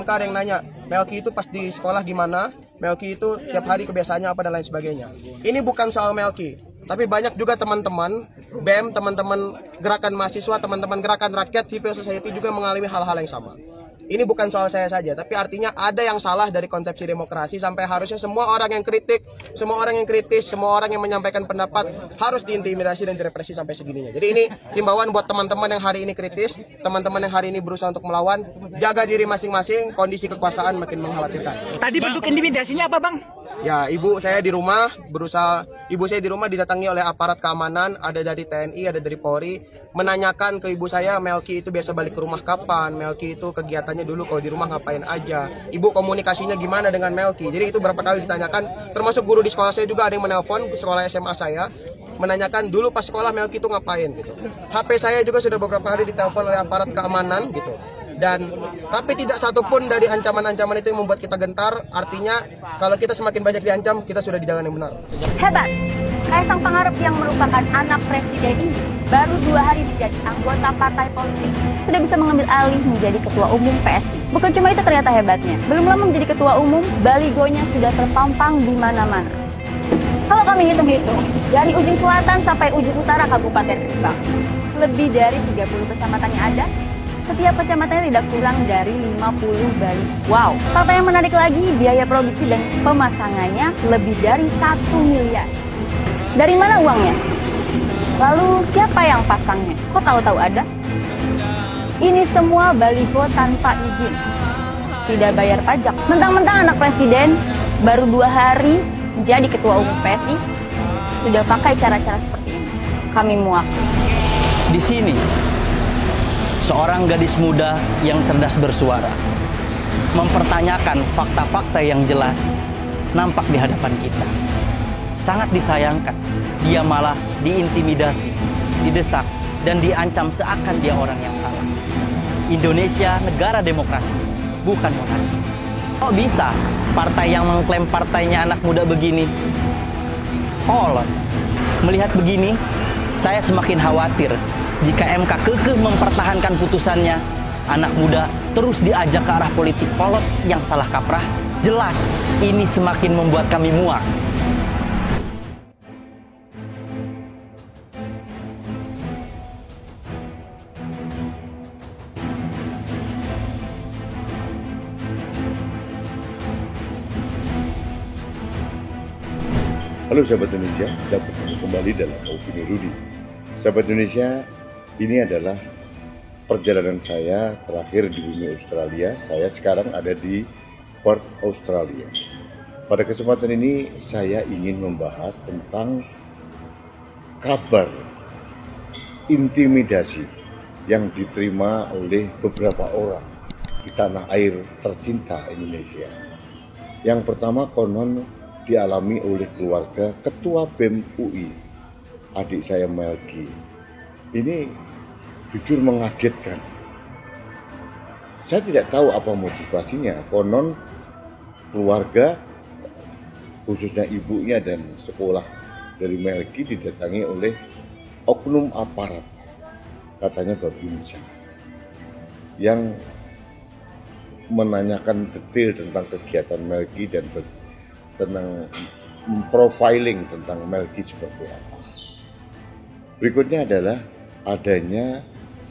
SMK ada yang nanya, Melki itu pas di sekolah gimana, Melki itu tiap hari kebiasaannya apa dan lain sebagainya. Ini bukan soal Melki, tapi banyak juga teman-teman BEM, teman-teman gerakan mahasiswa, teman-teman gerakan rakyat, civil society juga mengalami hal-hal yang sama. Ini bukan soal saya saja, tapi artinya ada yang salah dari konsepsi demokrasi sampai harusnya semua orang yang kritik, semua orang yang kritis, semua orang yang menyampaikan pendapat harus diintimidasi dan direpresi sampai segininya. Jadi ini himbauan buat teman-teman yang hari ini kritis, teman-teman yang hari ini berusaha untuk melawan, jaga diri masing-masing, kondisi kekuasaan makin mengkhawatirkan. Tadi bentuk intimidasinya apa, Bang? Ya, ibu saya di rumah didatangi oleh aparat keamanan, ada dari TNI, ada dari Polri, menanyakan ke ibu saya, Melki itu biasa balik ke rumah kapan, Melki itu kegiatannya dulu kalau di rumah ngapain aja, ibu komunikasinya gimana dengan Melki. Jadi itu berapa kali ditanyakan, termasuk guru di sekolah saya juga ada yang menelpon ke sekolah SMA saya, menanyakan dulu pas sekolah Melki itu ngapain gitu. HP saya juga sudah beberapa kali ditelepon oleh aparat keamanan gitu. Dan tapi tidak satupun dari ancaman-ancaman itu yang membuat kita gentar. Artinya kalau kita semakin banyak diancam, kita sudah di jalan yang benar. Hebat, Kaisang Pangarep yang merupakan anak presiden ini baru 2 hari menjadi anggota partai politik sudah bisa mengambil alih menjadi ketua umum PSI. Bukan cuma itu ternyata hebatnya, belum lama menjadi ketua umum, baligonya sudah terpampang di mana-mana. Kalau kami hitung-hitung, dari ujung selatan sampai ujung utara Kabupaten Rembang, lebih dari 30 kecamatannya ada. Setiap kecamatannya tidak kurang dari 50 baliho. Wow, fakta yang menarik lagi, biaya produksi dan pemasangannya lebih dari 1 miliar. Dari mana uangnya? Lalu siapa yang pasangnya? Kok tahu-tahu ada? Ini semua baliho tanpa izin. Tidak bayar pajak. Mentang-mentang anak presiden, baru 2 hari jadi ketua umum PSI, sudah pakai cara-cara seperti ini. Kami muak. Di sini, seorang gadis muda yang cerdas bersuara, mempertanyakan fakta-fakta yang jelas, nampak di hadapan kita. Sangat disayangkan, dia malah diintimidasi, didesak, dan diancam seakan dia orang yang salah. Indonesia negara demokrasi, bukan monarki. Kok bisa partai yang mengklaim partainya anak muda begini? Kolot. Melihat begini, saya semakin khawatir jika MK kekeh mempertahankan putusannya. Anak muda terus diajak ke arah politik kolot yang salah kaprah. Jelas ini semakin membuat kami muak. Halo sahabat Indonesia, kita bertemu kembali dalam Opini Rudy. Sahabat Indonesia, ini adalah perjalanan saya terakhir di bumi Australia. Saya sekarang ada di Perth, Australia. Pada kesempatan ini saya ingin membahas tentang kabar intimidasi yang diterima oleh beberapa orang di tanah air tercinta Indonesia. Yang pertama konon dialami oleh keluarga Ketua BEM UI, adik saya Melki. Ini jujur mengagetkan. Saya tidak tahu apa motivasinya. Konon keluarga, khususnya ibunya dan sekolah dari Melki, didatangi oleh oknum aparat, katanya Babinsa, yang menanyakan detail tentang kegiatan Melki dan tentang profiling tentang Melki seperti apa. Berikutnya adalah adanya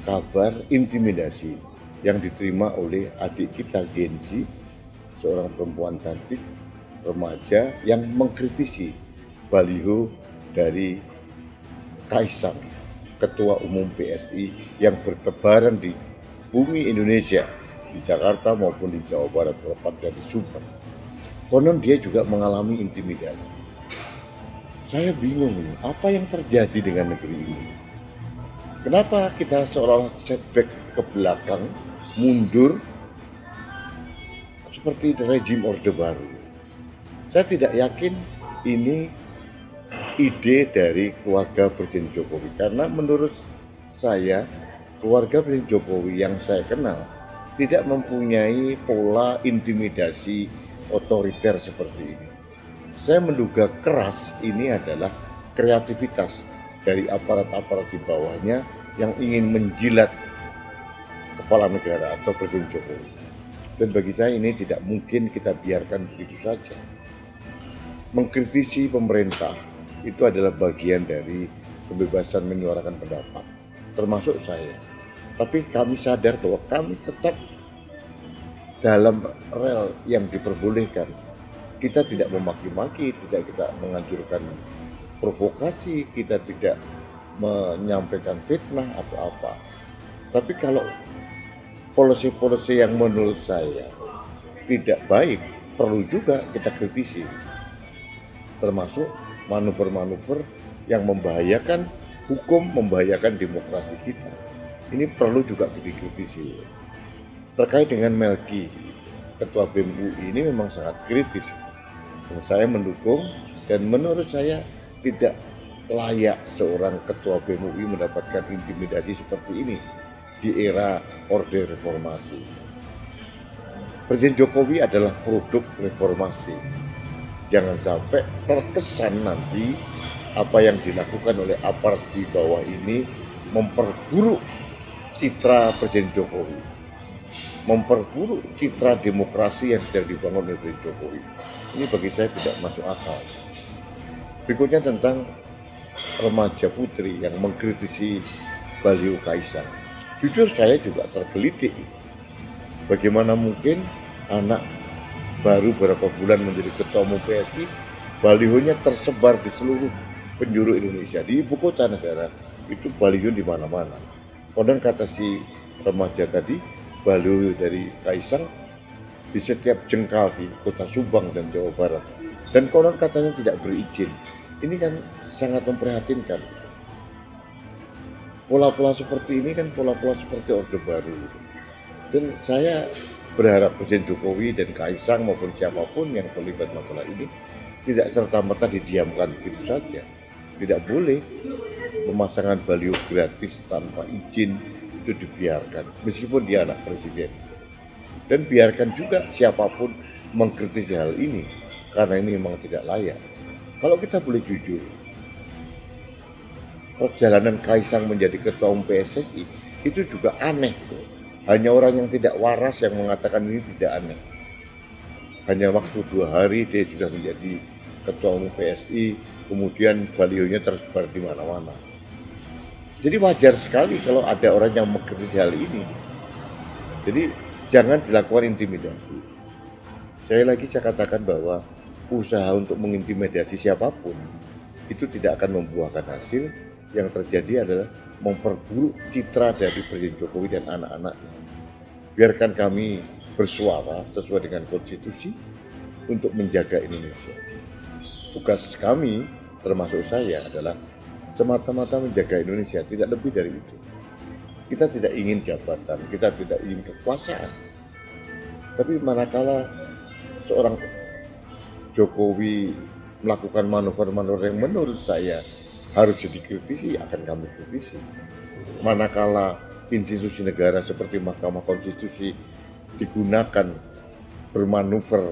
kabar intimidasi yang diterima oleh adik kita Genzi, seorang perempuan cantik remaja yang mengkritisi baliho dari Kaisang, Ketua Umum PSI, yang bertebaran di bumi Indonesia, di Jakarta maupun di Jawa Barat, tepatnya di Sumber. Konon dia juga mengalami intimidasi. Saya bingung, apa yang terjadi dengan negeri ini? Kenapa kita seolah setback ke belakang, mundur, seperti rejim Orde Baru? Saya tidak yakin ini ide dari keluarga Presiden Jokowi, karena menurut saya keluarga Presiden Jokowi yang saya kenal tidak mempunyai pola intimidasi otoriter seperti ini. Saya menduga keras ini adalah kreativitas dari aparat-aparat di bawahnya yang ingin menjilat kepala negara atau Presiden Jokowi. Dan bagi saya ini tidak mungkin kita biarkan begitu saja. Mengkritisi pemerintah itu adalah bagian dari kebebasan menyuarakan pendapat, termasuk saya. Tapi kami sadar bahwa kami tetap dalam rel yang diperbolehkan. Kita tidak memaki-maki, tidak kita menganjurkan provokasi, kita tidak menyampaikan fitnah atau apa. Tapi kalau polisi-polisi yang menurut saya tidak baik, perlu juga kita kritisi. Termasuk manuver-manuver yang membahayakan hukum, membahayakan demokrasi kita. Ini perlu juga dikritisi. Terkait dengan Melki, Ketua BEM UI ini memang sangat kritis. Dan saya mendukung, dan menurut saya tidak layak seorang Ketua BEM UI mendapatkan intimidasi seperti ini di era Orde Reformasi. Presiden Jokowi adalah produk reformasi. Jangan sampai terkesan nanti apa yang dilakukan oleh aparat di bawah ini memperburuk citra Presiden Jokowi, memperburuk citra demokrasi yang sedang dibangun oleh Presiden Jokowi. Ini bagi saya tidak masuk akal. Berikutnya tentang remaja putri yang mengkritisi baliho Kaisang. Jujur saya juga tergelitik. Bagaimana mungkin anak baru beberapa bulan menjadi ketua umum PSI, balihonya tersebar di seluruh penjuru Indonesia. Di ibu kota negara itu baliho di mana-mana. Konon kata si remaja tadi, baliho dari Kaisang di setiap jengkal di kota Subang dan Jawa Barat. Dan konon katanya tidak berizin. Ini kan sangat memprihatinkan. Pola-pola seperti ini kan pola-pola seperti Orde Baru. Dan saya berharap Presiden Jokowi dan Kaisang maupun siapapun yang terlibat masalah ini tidak serta-merta didiamkan begitu saja. Tidak boleh pemasangan baliho gratis tanpa izin itu dibiarkan, meskipun dia anak presiden. Dan biarkan juga siapapun mengkritisi hal ini, karena ini memang tidak layak. Kalau kita boleh jujur, perjalanan Kaisang menjadi ketua umum PSSI itu juga aneh. Hanya orang yang tidak waras yang mengatakan ini tidak aneh. Hanya waktu 2 hari dia sudah menjadi ketua umum PSI, kemudian balihonya tersebar di mana-mana. Jadi wajar sekali kalau ada orang yang mengkritisi hal ini. Jadi jangan dilakukan intimidasi. Saya katakan bahwa usaha untuk mengintimidasi siapapun itu tidak akan membuahkan hasil. Yang terjadi adalah memperburuk citra dari Presiden Jokowi dan anak-anaknya. Biarkan kami bersuara sesuai dengan konstitusi untuk menjaga Indonesia. Tugas kami, termasuk saya, adalah semata-mata menjaga Indonesia, tidak lebih dari itu. Kita tidak ingin jabatan, kita tidak ingin kekuasaan. Tapi manakala seorang Jokowi melakukan manuver-manuver yang menurut saya harus dikritisi, akan kami kritisi. Manakala institusi negara seperti Mahkamah Konstitusi digunakan bermanuver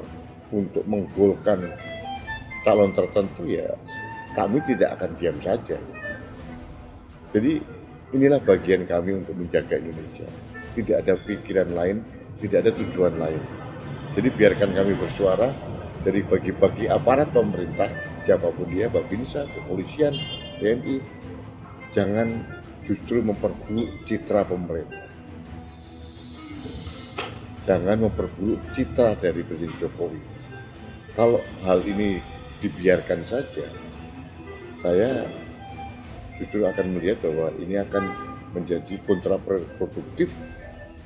untuk menggolkan calon tertentu, ya kami tidak akan diam saja. Jadi inilah bagian kami untuk menjaga Indonesia. Tidak ada pikiran lain, tidak ada tujuan lain. Jadi biarkan kami bersuara dari bagi-bagi aparat pemerintah, siapapun dia, Babinsa, kepolisian, TNI, jangan justru memperburuk citra pemerintah. Jangan memperburuk citra dari Presiden Jokowi. Kalau hal ini dibiarkan saja, saya justru akan melihat bahwa ini akan menjadi kontraproduktif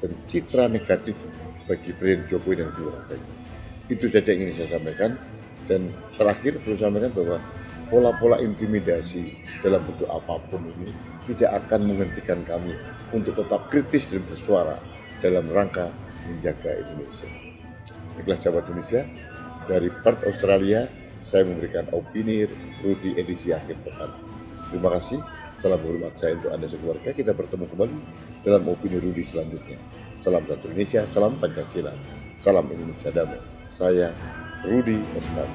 dan citra negatif bagi Presiden Jokowi dan keluarganya. Itu saja yang ingin saya sampaikan. Dan terakhir perlu sampaikan bahwa pola-pola intimidasi dalam bentuk apapun ini tidak akan menghentikan kami untuk tetap kritis dan bersuara dalam rangka menjaga Indonesia. Baiklah sahabat Indonesia, dari Perth, Australia, saya memberikan opini Rudi edisi akhir pekan. Terima kasih, salam hormat saya untuk Anda sekeluarga. Kita bertemu kembali dalam opini Rudi selanjutnya. Salam satu Indonesia, salam Pancasila, salam Indonesia damai. Saya Rudi Eskandar.